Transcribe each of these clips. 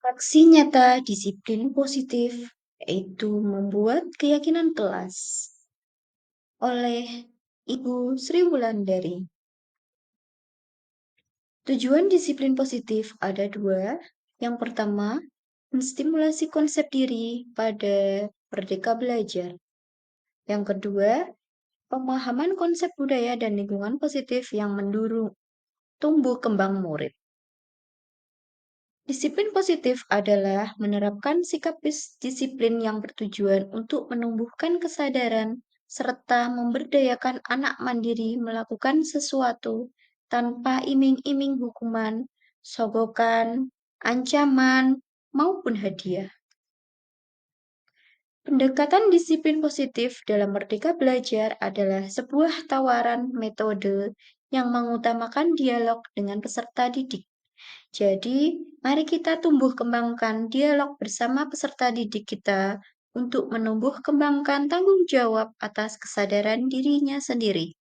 Aksi nyata disiplin positif yaitu membuat keyakinan kelas oleh Ibu Sri Wulandari. Tujuan disiplin positif ada dua. Yang pertama, menstimulasi konsep diri pada Merdeka Belajar. Yang kedua, pemahaman konsep budaya dan lingkungan positif yang mendorong tumbuh kembang murid. Disiplin positif adalah menerapkan sikap disiplin yang bertujuan untuk menumbuhkan kesadaran serta memberdayakan anak mandiri melakukan sesuatu tanpa iming-iming hukuman, sogokan, ancaman, maupun hadiah. Pendekatan disiplin positif dalam Merdeka Belajar adalah sebuah tawaran metode yang mengutamakan dialog dengan peserta didik. Jadi, mari kita tumbuh kembangkan dialog bersama peserta didik kita untuk menumbuh kembangkan tanggung jawab atas kesadaran dirinya sendiri.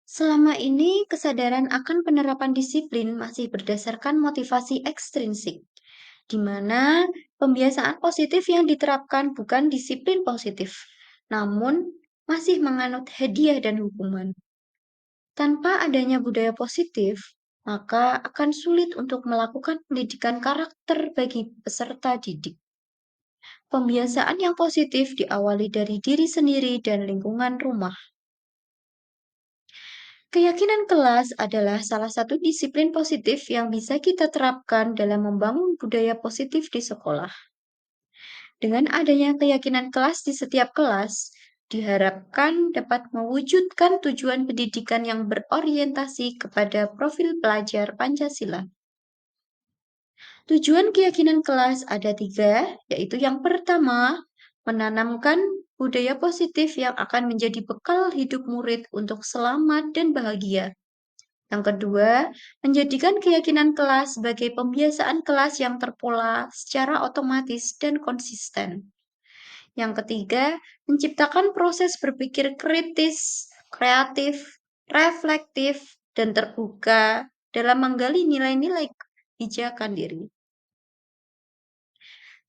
Selama ini, kesadaran akan penerapan disiplin masih berdasarkan motivasi ekstrinsik, di mana pembiasaan positif yang diterapkan bukan disiplin positif, namun masih menganut hadiah dan hukuman. Tanpa adanya budaya positif, maka akan sulit untuk melakukan pendidikan karakter bagi peserta didik. Pembiasaan yang positif diawali dari diri sendiri dan lingkungan rumah. Keyakinan kelas adalah salah satu disiplin positif yang bisa kita terapkan dalam membangun budaya positif di sekolah. Dengan adanya keyakinan kelas di setiap kelas, diharapkan dapat mewujudkan tujuan pendidikan yang berorientasi kepada profil pelajar Pancasila. Tujuan keyakinan kelas ada tiga, yaitu yang pertama, menanamkan budaya positif yang akan menjadi bekal hidup murid untuk selamat dan bahagia. Yang kedua, menjadikan keyakinan kelas sebagai pembiasaan kelas yang terpola secara otomatis dan konsisten. Yang ketiga, menciptakan proses berpikir kritis, kreatif, reflektif, dan terbuka dalam menggali nilai-nilai kebijakan diri.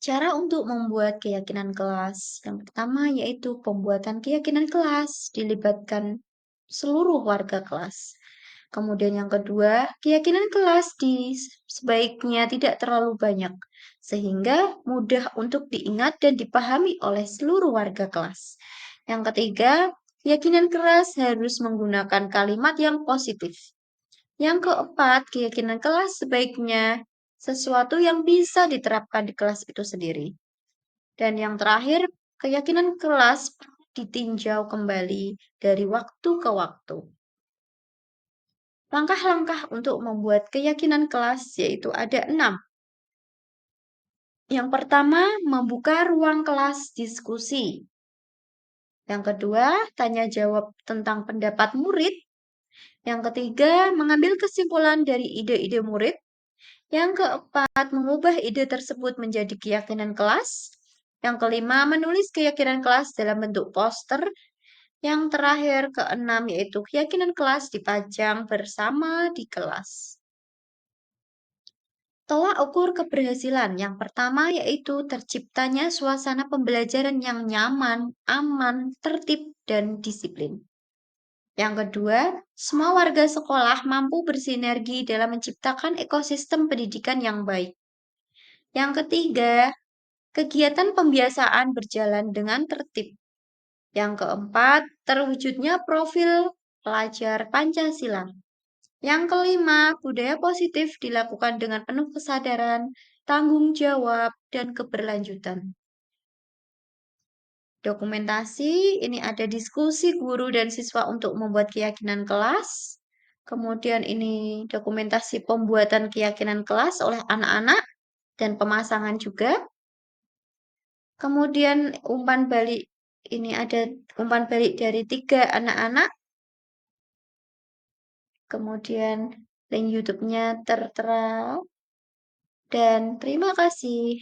Cara untuk membuat keyakinan kelas. Yang pertama yaitu pembuatan keyakinan kelas, dilibatkan seluruh warga kelas. Kemudian yang kedua, keyakinan kelas sebaiknya tidak terlalu banyak, sehingga mudah untuk diingat dan dipahami oleh seluruh warga kelas. Yang ketiga, keyakinan kelas harus menggunakan kalimat yang positif. Yang keempat, keyakinan kelas sebaiknya sesuatu yang bisa diterapkan di kelas itu sendiri. Dan yang terakhir, keyakinan kelas ditinjau kembali dari waktu ke waktu. Langkah-langkah untuk membuat keyakinan kelas yaitu ada 6. Yang pertama, membuka ruang kelas diskusi. Yang kedua, tanya jawab tentang pendapat murid. Yang ketiga, mengambil kesimpulan dari ide-ide murid. Yang keempat, mengubah ide tersebut menjadi keyakinan kelas. Yang kelima, menulis keyakinan kelas dalam bentuk poster. Yang terakhir, keenam, yaitu keyakinan kelas dipajang bersama di kelas. Tolak ukur keberhasilan. Yang pertama yaitu terciptanya suasana pembelajaran yang nyaman, aman, tertib, dan disiplin. Yang kedua, semua warga sekolah mampu bersinergi dalam menciptakan ekosistem pendidikan yang baik. Yang ketiga, kegiatan pembiasaan berjalan dengan tertib. Yang keempat, terwujudnya profil pelajar Pancasila. Yang kelima, budaya positif dilakukan dengan penuh kesadaran, tanggung jawab, dan keberlanjutan. Dokumentasi, ini ada diskusi guru dan siswa untuk membuat keyakinan kelas. Kemudian ini dokumentasi pembuatan keyakinan kelas oleh anak-anak dan pemasangan juga. Kemudian umpan balik, ini ada umpan balik dari 3 anak-anak. Kemudian link YouTube-nya tertera. Dan terima kasih.